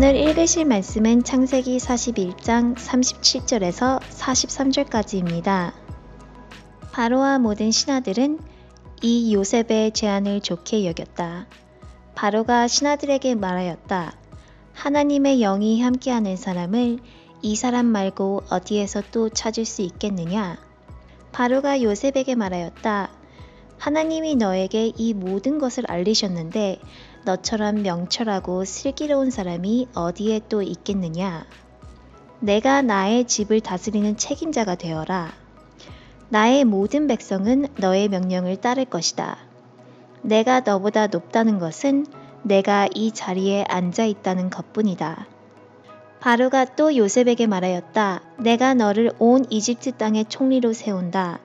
오늘 읽으실 말씀은 창세기 41장 37절에서 43절까지입니다. 바로와 모든 신하들은 이 요셉의 제안을 좋게 여겼다. 바로가 신하들에게 말하였다. 하나님의 영이 함께하는 사람을 이 사람 말고 어디에서 또 찾을 수 있겠느냐? 바로가 요셉에게 말하였다. 하나님이 너에게 이 모든 것을 알리셨는데 너처럼 명철하고 슬기로운 사람이 어디에 또 있겠느냐? 내가 나의 집을 다스리는 책임자가 되어라. 나의 모든 백성은 너의 명령을 따를 것이다. 내가 너보다 높다는 것은 내가 이 자리에 앉아 있다는 것뿐이다. 바로가 또 요셉에게 말하였다. 내가 너를 온 이집트 땅의 총리로 세운다.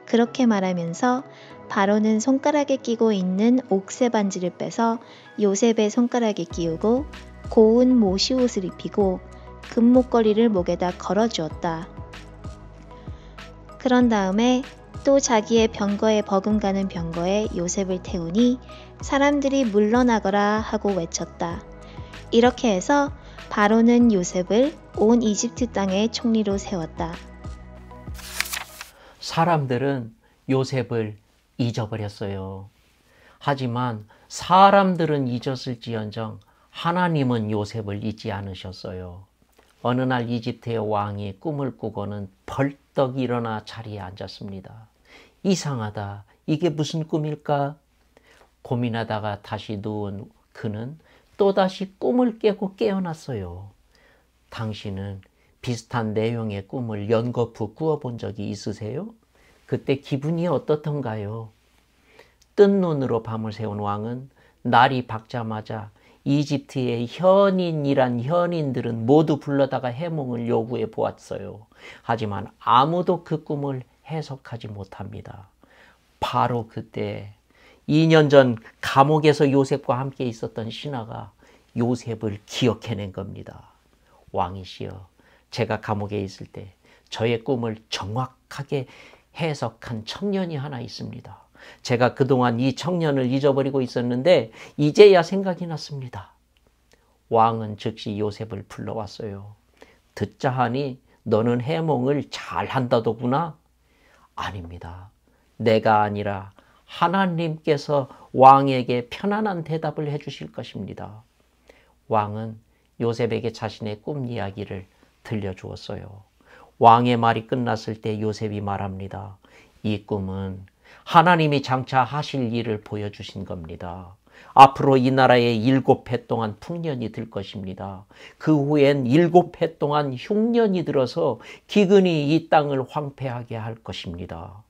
그렇게 말하면서 바로는 손가락에 끼고 있는 옥새 반지를 빼서 요셉의 손가락에 끼우고 고운 모시옷을 입히고 금목걸이를 목에다 걸어주었다. 그런 다음에 또 자기의 병거에 버금가는 병거에 요셉을 태우니 사람들이 물러나거라 하고 외쳤다. 이렇게 해서 바로는 요셉을 온 이집트 땅의 총리로 세웠다. 사람들은 요셉을 잊어버렸어요. 하지만 사람들은 잊었을지언정 하나님은 요셉을 잊지 않으셨어요. 어느 날 이집트의 왕이 꿈을 꾸고는 벌떡 일어나 자리에 앉았습니다. 이상하다. 이게 무슨 꿈일까? 고민하다가 다시 누운 그는 또다시 꿈을 깨고 깨어났어요. 당신은 비슷한 내용의 꿈을 연거푸 꾸어본 적이 있으세요? 그때 기분이 어떻던가요? 뜬 눈으로 밤을 새운 왕은 날이 밝자마자 이집트의 현인이란 현인들은 모두 불러다가 해몽을 요구해 보았어요. 하지만 아무도 그 꿈을 해석하지 못합니다. 바로 그때 2년 전 감옥에서 요셉과 함께 있었던 신하가 요셉을 기억해낸 겁니다. 왕이시여, 제가 감옥에 있을 때 저의 꿈을 정확하게 해석한 청년이 하나 있습니다. 제가 그동안 이 청년을 잊어버리고 있었는데 이제야 생각이 났습니다. 왕은 즉시 요셉을 불러왔어요. 듣자 하니 너는 해몽을 잘한다더구나? 아닙니다. 내가 아니라 하나님께서 왕에게 편안한 대답을 해주실 것입니다. 왕은 요셉에게 자신의 꿈 이야기를 들려주었어요. 왕의 말이 끝났을 때 요셉이 말합니다. 이 꿈은 하나님이 장차 하실 일을 보여주신 겁니다. 앞으로 이 나라에 7해 동안 풍년이 들 것입니다. 그 후엔 7해 동안 흉년이 들어서 기근이 이 땅을 황폐하게 할 것입니다.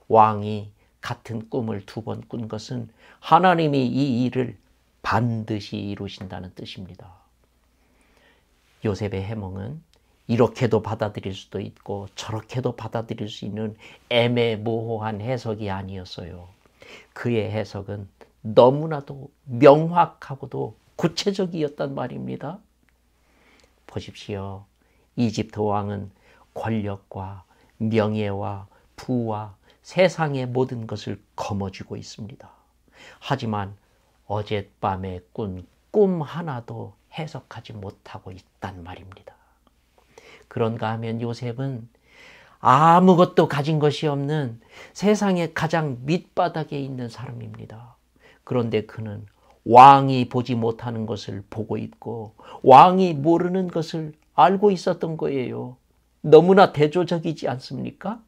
왕이 같은 꿈을 2번 꾼 것은 하나님이 이 일을 반드시 이루신다는 뜻입니다. 요셉의 해몽은 이렇게도 받아들일 수도 있고 저렇게도 받아들일 수 있는 애매모호한 해석이 아니었어요. 그의 해석은 너무나도 명확하고도 구체적이었단 말입니다. 보십시오. 이집트 왕은 권력과 명예와 부와 세상의 모든 것을 거머쥐고 있습니다. 하지만 어젯밤에 꾼 꿈 하나도 해석하지 못하고 있단 말입니다. 그런가 하면 요셉은 아무것도 가진 것이 없는 세상의 가장 밑바닥에 있는 사람입니다. 그런데 그는 왕이 보지 못하는 것을 보고 있고 왕이 모르는 것을 알고 있었던 거예요. 너무나 대조적이지 않습니까?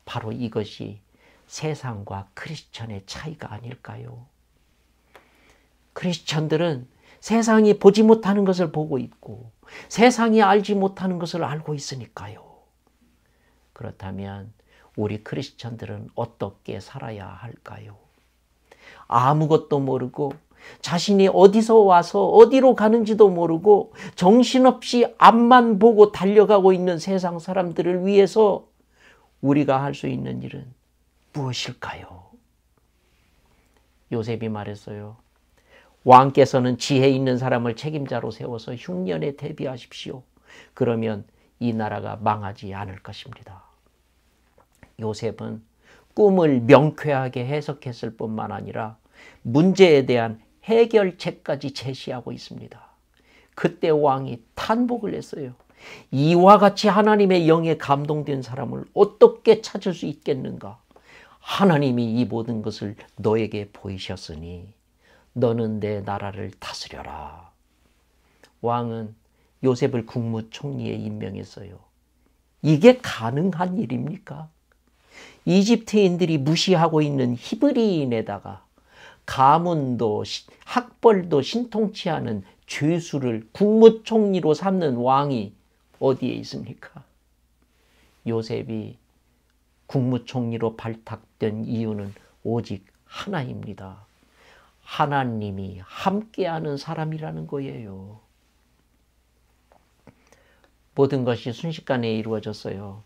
바로 이것이 세상과 크리스천의 차이가 아닐까요? 크리스천들은 세상이 보지 못하는 것을 보고 있고 세상이 알지 못하는 것을 알고 있으니까요. 그렇다면 우리 크리스천들은 어떻게 살아야 할까요? 아무것도 모르고 자신이 어디서 와서 어디로 가는지도 모르고 정신없이 앞만 보고 달려가고 있는 세상 사람들을 위해서 우리가 할 수 있는 일은 무엇일까요? 요셉이 말했어요. 왕께서는 지혜 있는 사람을 책임자로 세워서 흉년에 대비하십시오. 그러면 이 나라가 망하지 않을 것입니다. 요셉은 꿈을 명쾌하게 해석했을 뿐만 아니라 문제에 대한 해결책까지 제시하고 있습니다. 그때 왕이 탄복을 했어요. 이와 같이 하나님의 영에 감동된 사람을 어떻게 찾을 수 있겠는가? 하나님이 이 모든 것을 너에게 보이셨으니 너는 내 나라를 다스려라. 왕은 요셉을 국무총리에 임명했어요. 이게 가능한 일입니까? 이집트인들이 무시하고 있는 히브리인에다가 가문도 학벌도 신통치 않은 죄수를 국무총리로 삼는 왕이 어디에 있습니까? 요셉이 국무총리로 발탁된 이유는 오직 하나입니다. 하나님이 함께하는 사람이라는 거예요. 모든 것이 순식간에 이루어졌어요.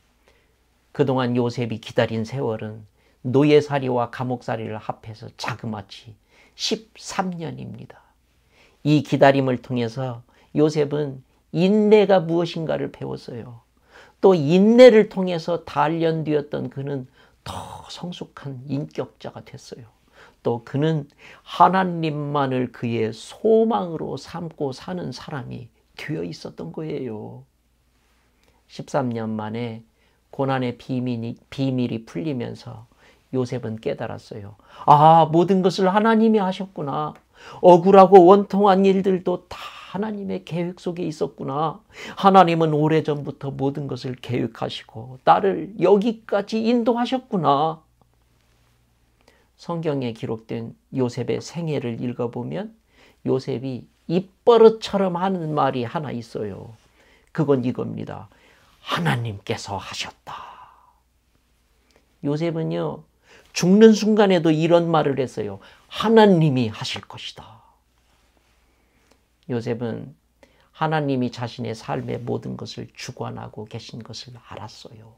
그동안 요셉이 기다린 세월은 노예살이와 감옥살이를 합해서 자그마치 13년입니다. 이 기다림을 통해서 요셉은 인내가 무엇인가를 배웠어요. 또 인내를 통해서 단련되었던 그는 더 성숙한 인격자가 됐어요. 또 그는 하나님만을 그의 소망으로 삼고 사는 사람이 되어 있었던 거예요. 13년 만에 고난의 비밀이 풀리면서 요셉은 깨달았어요. 아, 모든 것을 하나님이 하셨구나. 억울하고 원통한 일들도 다 하나님의 계획 속에 있었구나. 하나님은 오래전부터 모든 것을 계획하시고 나를 여기까지 인도하셨구나. 성경에 기록된 요셉의 생애를 읽어보면 요셉이 입버릇처럼 하는 말이 하나 있어요. 그건 이겁니다. 하나님께서 하셨다. 요셉은요, 죽는 순간에도 이런 말을 했어요. 하나님이 하실 것이다. 요셉은 하나님이 자신의 삶의 모든 것을 주관하고 계신 것을 알았어요.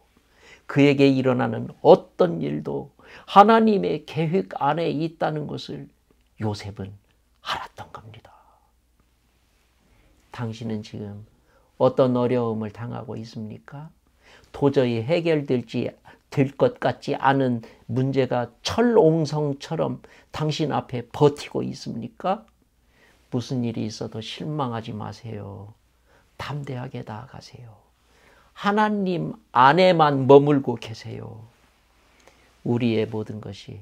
그에게 일어나는 어떤 일도 하나님의 계획 안에 있다는 것을 요셉은 알았던 겁니다. 당신은 지금 어떤 어려움을 당하고 있습니까? 도저히 될 것 같지 않은 문제가 철옹성처럼 당신 앞에 버티고 있습니까? 무슨 일이 있어도 실망하지 마세요. 담대하게 나아가세요. 하나님 안에만 머물고 계세요. 우리의 모든 것이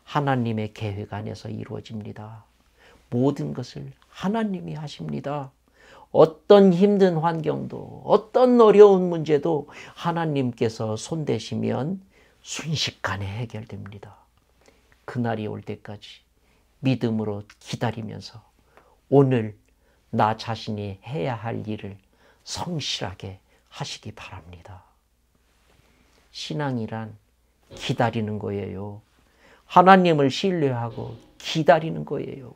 하나님의 계획 안에서 이루어집니다. 모든 것을 하나님이 하십니다. 어떤 힘든 환경도 어떤 어려운 문제도 하나님께서 손대시면 순식간에 해결됩니다. 그날이 올 때까지 믿음으로 기다리면서 오늘 나 자신이 해야 할 일을 성실하게 하시기 바랍니다. 신앙이란 기다리는 거예요. 하나님을 신뢰하고 기다리는 거예요.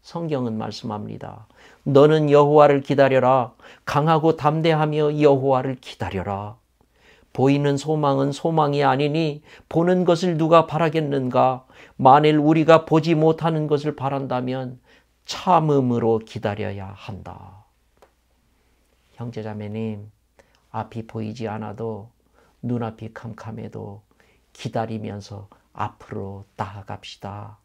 성경은 말씀합니다. 너는 여호와를 기다려라. 강하고 담대하며 여호와를 기다려라. 보이는 소망은 소망이 아니니 보는 것을 누가 바라겠는가? 만일 우리가 보지 못하는 것을 바란다면 참음으로 기다려야 한다. 형제자매님, 앞이 보이지 않아도 눈앞이 캄캄해도 기다리면서 앞으로 나아갑시다.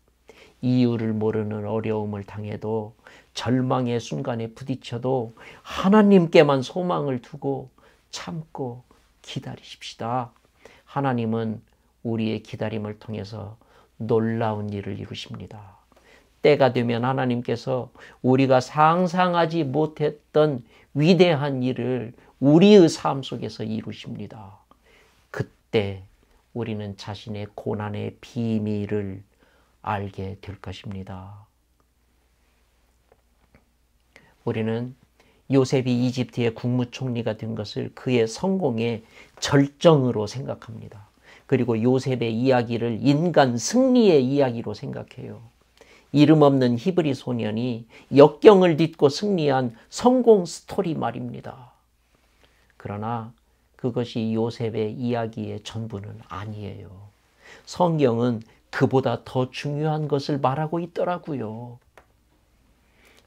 이유를 모르는 어려움을 당해도 절망의 순간에 부딪혀도 하나님께만 소망을 두고 참고 기다리십시다. 하나님은 우리의 기다림을 통해서 놀라운 일을 이루십니다. 때가 되면 하나님께서 우리가 상상하지 못했던 위대한 일을 우리의 삶 속에서 이루십니다. 그때 우리는 자신의 고난의 비밀을 알게 될 것입니다. 우리는 요셉이 이집트의 국무총리가 된 것을 그의 성공의 절정으로 생각합니다. 그리고 요셉의 이야기를 인간 승리의 이야기로 생각해요. 이름 없는 히브리 소년이 역경을 딛고 승리한 성공 스토리 말입니다. 그러나 그것이 요셉의 이야기의 전부는 아니에요. 성경은 그보다 더 중요한 것을 말하고 있더라고요.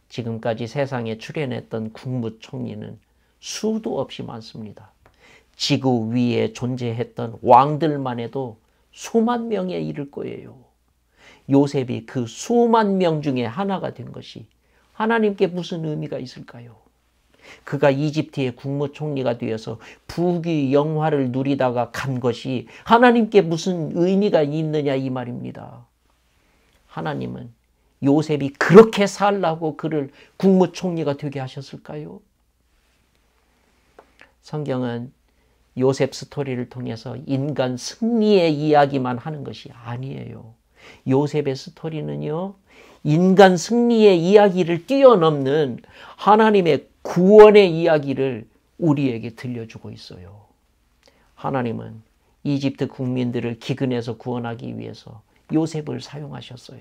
지금까지 세상에 출현했던 국무총리는 수도 없이 많습니다. 지구 위에 존재했던 왕들만 해도 수만 명에 이를 거예요. 요셉이 그 수만 명 중에 하나가 된 것이 하나님께 무슨 의미가 있을까요? 그가 이집트의 국무총리가 되어서 부귀 영화를 누리다가 간 것이 하나님께 무슨 의미가 있느냐 이 말입니다. 하나님은 요셉이 그렇게 살라고 그를 국무총리가 되게 하셨을까요? 성경은 요셉 스토리를 통해서 인간 승리의 이야기만 하는 것이 아니에요. 요셉의 스토리는요, 인간 승리의 이야기를 뛰어넘는 하나님의 구원의 이야기를 우리에게 들려주고 있어요. 하나님은 이집트 국민들을 기근에서 구원하기 위해서 요셉을 사용하셨어요.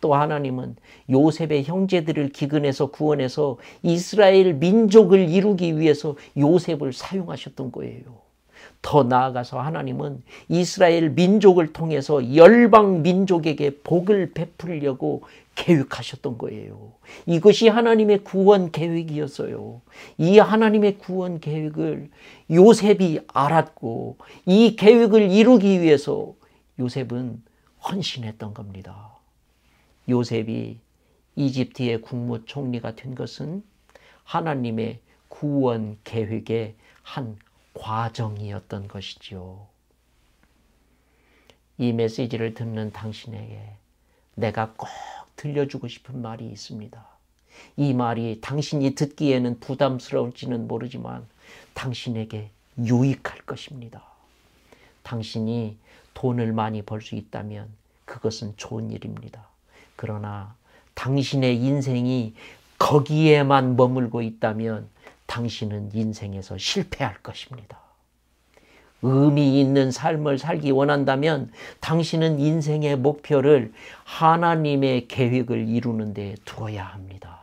또 하나님은 요셉의 형제들을 기근에서 구원해서 이스라엘 민족을 이루기 위해서 요셉을 사용하셨던 거예요. 더 나아가서 하나님은 이스라엘 민족을 통해서 열방 민족에게 복을 베풀려고 계획하셨던 거예요. 이것이 하나님의 구원 계획이었어요. 이 하나님의 구원 계획을 요셉이 알았고 이 계획을 이루기 위해서 요셉은 헌신했던 겁니다. 요셉이 이집트의 국무총리가 된 것은 하나님의 구원 계획의 한 과정이었던 것이지요. 이 메시지를 듣는 당신에게 내가 꼭 들려주고 싶은 말이 있습니다. 이 말이 당신이 듣기에는 부담스러울지는 모르지만 당신에게 유익할 것입니다. 당신이 돈을 많이 벌 수 있다면 그것은 좋은 일입니다. 그러나 당신의 인생이 거기에만 머물고 있다면 당신은 인생에서 실패할 것입니다. 의미 있는 삶을 살기 원한다면 당신은 인생의 목표를 하나님의 계획을 이루는 데 두어야 합니다.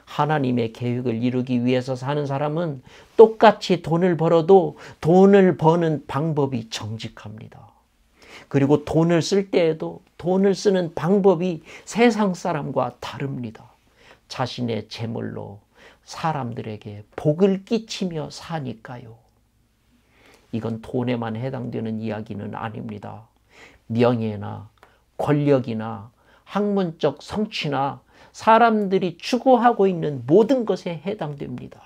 하나님의 계획을 이루기 위해서 사는 사람은 똑같이 돈을 벌어도 돈을 버는 방법이 정직합니다. 그리고 돈을 쓸 때에도 돈을 쓰는 방법이 세상 사람과 다릅니다. 자신의 재물로 사람들에게 복을 끼치며 사니까요. 이건 돈에만 해당되는 이야기는 아닙니다. 명예나 권력이나 학문적 성취나 사람들이 추구하고 있는 모든 것에 해당됩니다.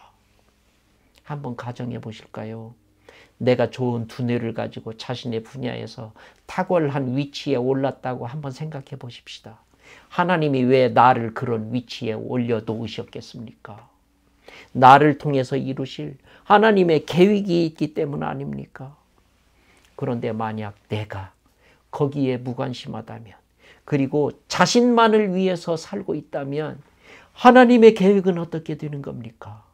한번 가정해 보실까요? 내가 좋은 두뇌를 가지고 자신의 분야에서 탁월한 위치에 올랐다고 한번 생각해 보십시다. 하나님이 왜 나를 그런 위치에 올려놓으셨겠습니까? 나를 통해서 이루실 하나님의 계획이 있기 때문 아닙니까? 그런데 만약 내가 거기에 무관심하다면, 그리고 자신만을 위해서 살고 있다면 하나님의 계획은 어떻게 되는 겁니까?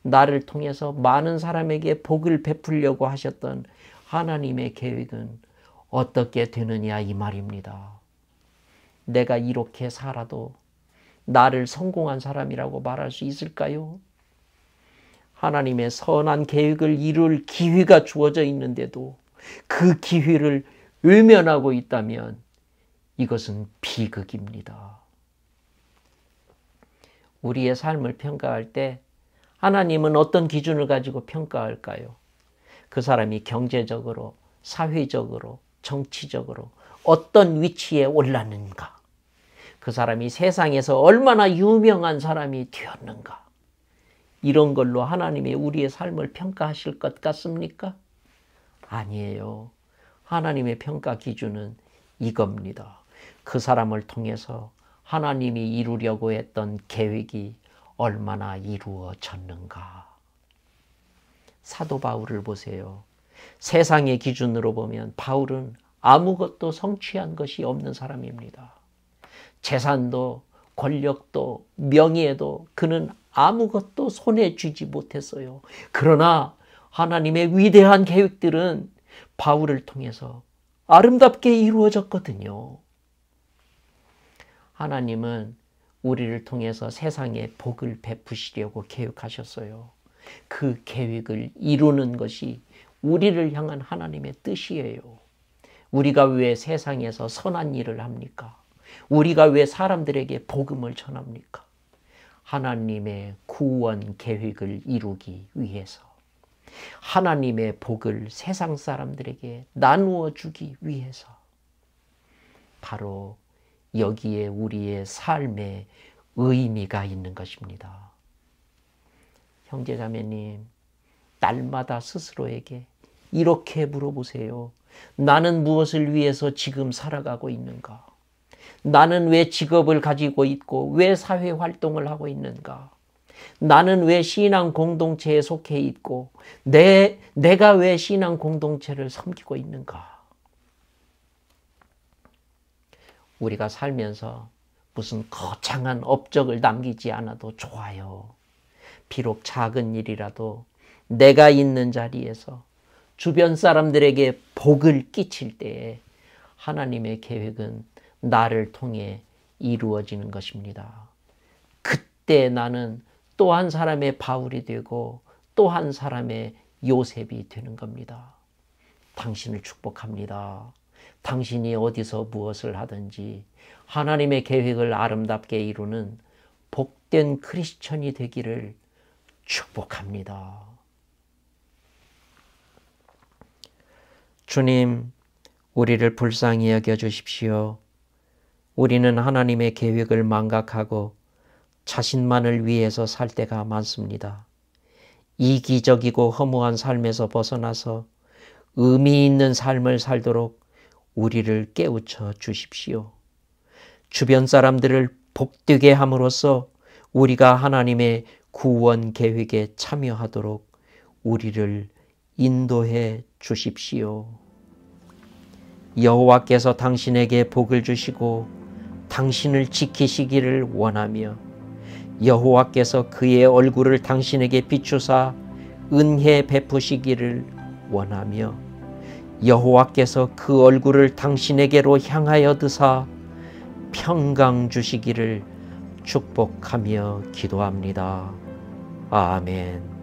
나를 통해서 많은 사람에게 복을 베풀려고 하셨던 하나님의 계획은 어떻게 되느냐 이 말입니다. 내가 이렇게 살아도 나를 성공한 사람이라고 말할 수 있을까요? 하나님의 선한 계획을 이룰 기회가 주어져 있는데도 그 기회를 외면하고 있다면 이것은 비극입니다. 우리의 삶을 평가할 때 하나님은 어떤 기준을 가지고 평가할까요? 그 사람이 경제적으로, 사회적으로, 정치적으로 어떤 위치에 올랐는가? 그 사람이 세상에서 얼마나 유명한 사람이 되었는가? 이런 걸로 하나님이 우리의 삶을 평가하실 것 같습니까? 아니에요. 하나님의 평가 기준은 이겁니다. 그 사람을 통해서 하나님이 이루려고 했던 계획이 얼마나 이루어졌는가. 사도 바울을 보세요. 세상의 기준으로 보면 바울은 아무것도 성취한 것이 없는 사람입니다. 재산도 권력도 명예도 그는 아무것도 손에 쥐지 못했어요. 그러나 하나님의 위대한 계획들은 바울을 통해서 아름답게 이루어졌거든요. 하나님은 우리를 통해서 세상에 복을 베푸시려고 계획하셨어요. 그 계획을 이루는 것이 우리를 향한 하나님의 뜻이에요. 우리가 왜 세상에서 선한 일을 합니까? 우리가 왜 사람들에게 복음을 전합니까? 하나님의 구원 계획을 이루기 위해서, 하나님의 복을 세상 사람들에게 나누어 주기 위해서, 바로 여기에 우리의 삶의 의미가 있는 것입니다. 형제자매님, 날마다 스스로에게 이렇게 물어보세요. 나는 무엇을 위해서 지금 살아가고 있는가? 나는 왜 직업을 가지고 있고 왜 사회활동을 하고 있는가? 나는 왜 신앙 공동체에 속해 있고 내가 왜 신앙 공동체를 섬기고 있는가? 우리가 살면서 무슨 거창한 업적을 남기지 않아도 좋아요. 비록 작은 일이라도 내가 있는 자리에서 주변 사람들에게 복을 끼칠 때에 하나님의 계획은 나를 통해 이루어지는 것입니다. 그때 나는 또 한 사람의 바울이 되고 또 한 사람의 요셉이 되는 겁니다. 당신을 축복합니다. 당신이 어디서 무엇을 하든지 하나님의 계획을 아름답게 이루는 복된 크리스천이 되기를 축복합니다. 주님, 우리를 불쌍히 여겨주십시오. 우리는 하나님의 계획을 망각하고 자신만을 위해서 살 때가 많습니다. 이기적이고 허무한 삶에서 벗어나서 의미 있는 삶을 살도록 우리를 깨우쳐 주십시오. 주변 사람들을 복되게 함으로써 우리가 하나님의 구원 계획에 참여하도록 우리를 인도해 주십시오. 여호와께서 당신에게 복을 주시고 당신을 지키시기를 원하며 여호와께서 그의 얼굴을 당신에게 비추사 은혜 베푸시기를 원하며 여호와께서 그 얼굴을 당신에게로 향하여 드사 평강 주시기를 축복하며 기도합니다. 아멘.